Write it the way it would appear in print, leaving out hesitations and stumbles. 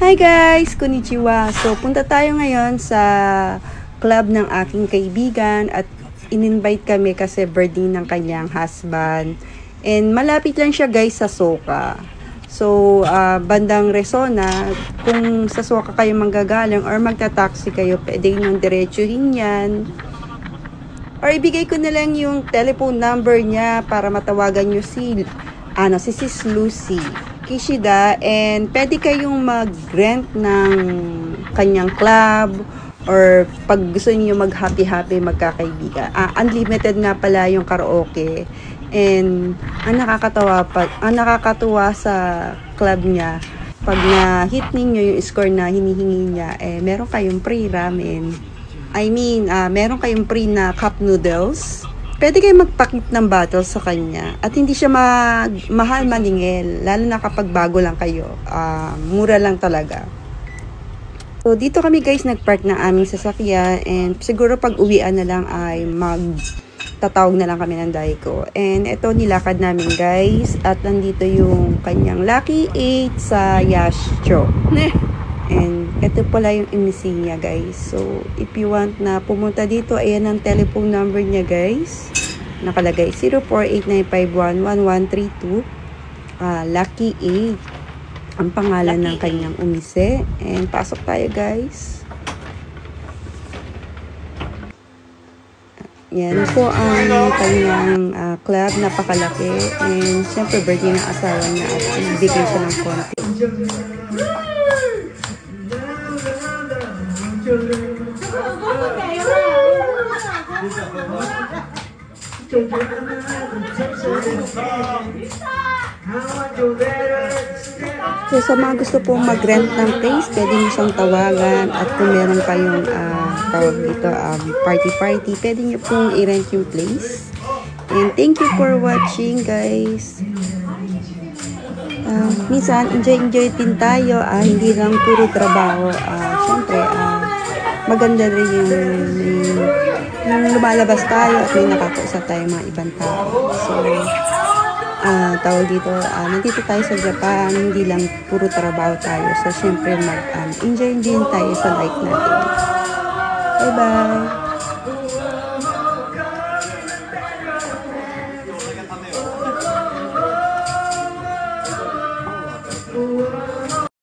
Hi guys! Konnichiwa! So, punta tayo ngayon sa club ng aking kaibigan at in-invite kami kasi birthday ng kanyang husband. And malapit lang siya guys sa Soka. So, bandang Resona, kung sa Soka kayo manggagaling or magta-taxi kayo, pwede nyo diretsuhin yan. Or ibigay ko na lang yung telephone number niya para matawagan nyo si Sis Lucy Kishida, and pwede kayong mag-rent ng kanyang club or pag gusto niyo mag-happy-happy magkakaibigan. Unlimited na pala yung karaoke. And ang nakakatuwa sa club niya, pag na-hit ninyo yung score na hinihingi niya, meron kayong free ramen. Meron kayong free na cup noodles. Pwede kayo magpakit ng bottle sa kanya at hindi siya mahal maningil, lalo na kapag bago lang kayo. Mura lang talaga. So dito kami guys nagpark ng aming sasakyan, and siguro pag uwian na lang ay magtatawag na lang kami ng Daiko. And ito nilakad namin guys, at nandito yung kanyang Lucky 8 sa Yashcho. And ito pala yung embassy niya guys. So if you want na pumunta dito, ayan ang telephone number niya guys. Nakalagay 0489511132. Lucky 8 ang pangalan ng kanyang umise. And pasok tayo guys. Yan po ang kanyang club, napakalaki. And syempre birthday ng asawa niya at bigay siya ng konti. So sa mga gusto pong mag-rent ng place, pwede nyo siyang tawagan, at kung meron kayong tawag dito, party, pwede nyo pong i-rent yung place. And thank you for watching guys. Minsan enjoy din tayo, hindi lang puro trabaho. Syempre maganda rin yung lumalabas tayo at may nakakausap tayo mga ibang tao. So tawag dito, nandito tayo sa Japan, hindi lang puro trabaho tayo. So syempre mag-enjoy din tayo sa life natin. Bye bye!